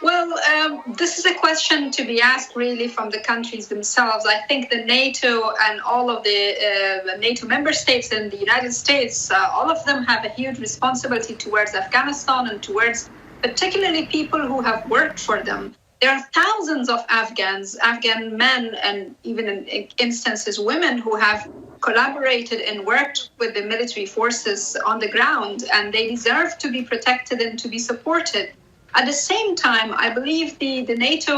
Well, this is a question to be asked really from the countries themselves. I think the NATO and all of the NATO member states and the United States, all of them have a huge responsibility towards Afghanistan and towards particularly people who have worked for them. There are thousands of Afghan men, and even in instances women who have collaborated and worked with the military forces on the ground, and they deserve to be protected and to be supported. At the same time, I believe the NATO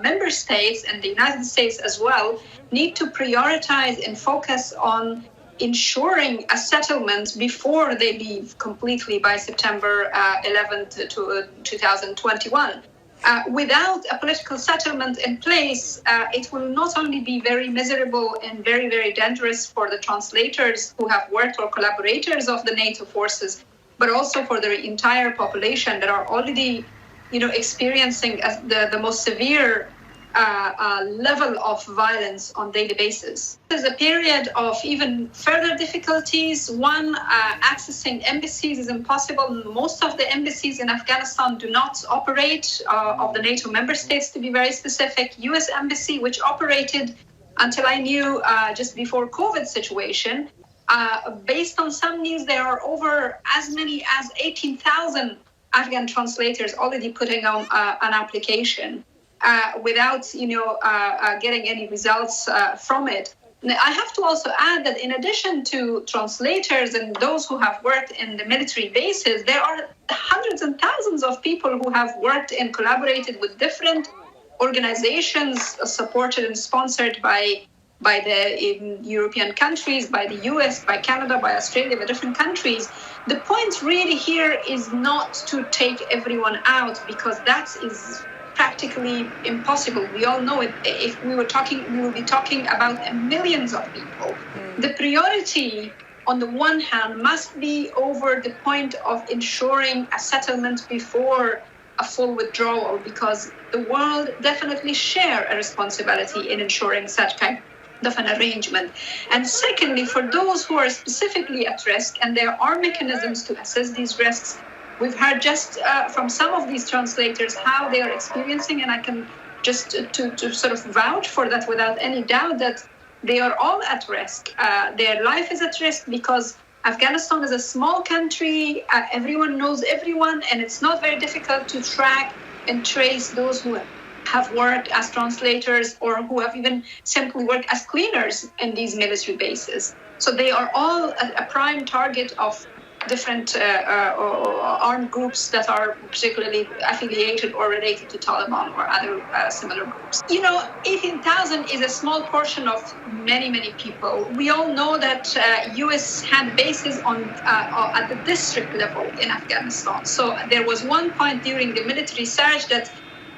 member states and the United States as well need to prioritize and focus on ensuring a settlement before they leave completely by September 11th to 2021. Without a political settlement in place, it will not only be very miserable and very, very dangerous for the translators who have worked or collaborators of the NATO forces, but also for the entire population that are already, experiencing the most severe level of violence on daily basis. There's a period of even further difficulties. One, accessing embassies is impossible. Most of the embassies in Afghanistan do not operate, of the NATO member states to be very specific. US embassy, which operated until I knew just before COVID situation, based on some news, there are over as many as 18,000 Afghan translators already putting on an application without, getting any results from it. I have to also add that in addition to translators and those who have worked in the military bases, there are hundreds and thousands of people who have worked and collaborated with different organizations supported and sponsored by the European countries, by the US, by Canada, by Australia, by different countries. The point really here is not to take everyone out, because that is practically impossible. We all know it. If we will be talking about millions of people. The priority, on the one hand, must be over the point of ensuring a settlement before a full withdrawal, because the world definitely share a responsibility in ensuring such kind of an arrangement. And secondly, for those who are specifically at risk, and there are mechanisms to assess these risks, we've heard just from some of these translators how they are experiencing, and I can just to sort of vouch for that without any doubt, that they are all at risk. Their life is at risk because Afghanistan is a small country, everyone knows everyone, and it's not very difficult to track and trace those who have worked as translators or who have even simply worked as cleaners in these military bases. So they are all a prime target of different armed groups that are particularly affiliated or related to Taliban or other similar groups. 18,000 is a small portion of many, many people. We all know that US had bases at the district level in Afghanistan. So there was one point during the military surge that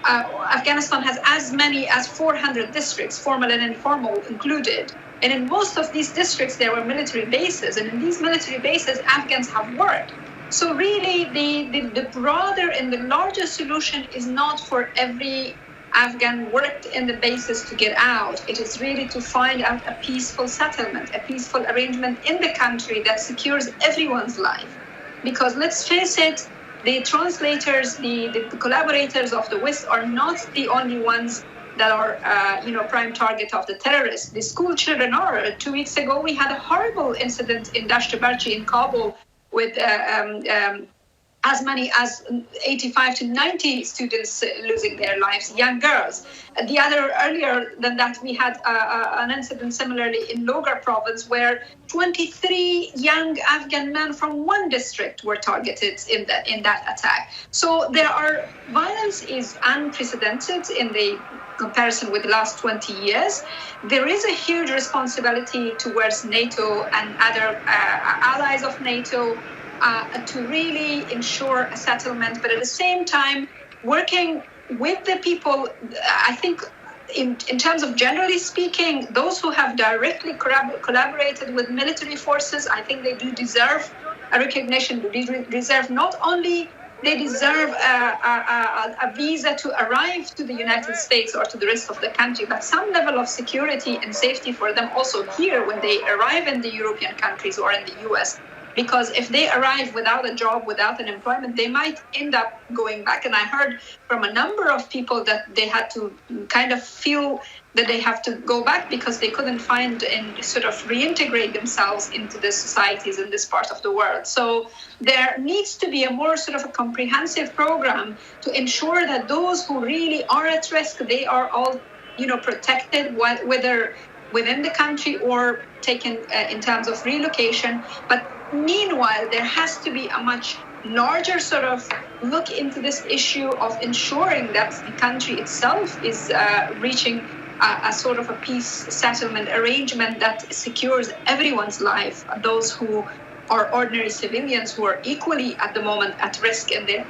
Afghanistan has as many as 400 districts, formal and informal included. And in most of these districts, there were military bases. And in these military bases, Afghans have worked. So really, the broader and the larger solution is not for every Afghan worked in the bases to get out. It is really to find out a peaceful settlement, a peaceful arrangement in the country that secures everyone's life. Because let's face it, the translators, the collaborators of the West are not the only ones that are, prime target of the terrorists. The school children are. 2 weeks ago, we had a horrible incident in Dasht-e-Barchi in Kabul with as many as 85 to 90 students losing their lives, young girls. Earlier than that, we had an incident similarly in Logar province where 23 young Afghan men from one district were targeted in that attack. So violence is unprecedented in the comparison with the last 20 years. There is a huge responsibility towards NATO and other allies of NATO to really ensure a settlement, but at the same time, working with the people. I think in terms of generally speaking, those who have directly collaborated with military forces, I think they do deserve a recognition. They deserve not only they deserve a visa to arrive to the United States or to the rest of the country, but some level of security and safety for them also here when they arrive in the European countries or in the US. because if they arrive without a job, without an employment, they might end up going back. And I heard from a number of people that they had to kind of feel that they have to go back because they couldn't find and sort of reintegrate themselves into the societies in this part of the world. So there needs to be a more sort of a comprehensive program to ensure that those who really are at risk, they are all, protected, whether within the country or taken in terms of relocation. But meanwhile, there has to be a much larger sort of look into this issue of ensuring that the country itself is reaching a sort of a peace settlement arrangement that secures everyone's life, those who are ordinary civilians who are equally at the moment at risk, and their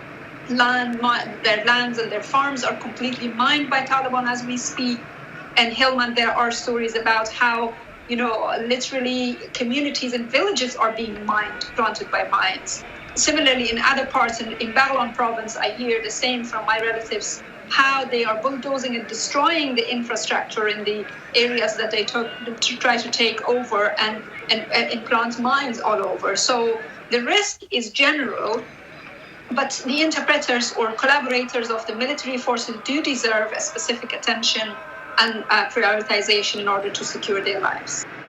lands and their farms are completely mined by Taliban as we speak. And Helmand, there are stories about how, literally communities and villages are being planted by mines. Similarly, in other parts, in Balkh province, I hear the same from my relatives, how they are bulldozing and destroying the infrastructure in the areas that they try to take over and plant mines all over. So the risk is general, but the interpreters or collaborators of the military forces do deserve a specific attention and prioritization in order to secure their lives.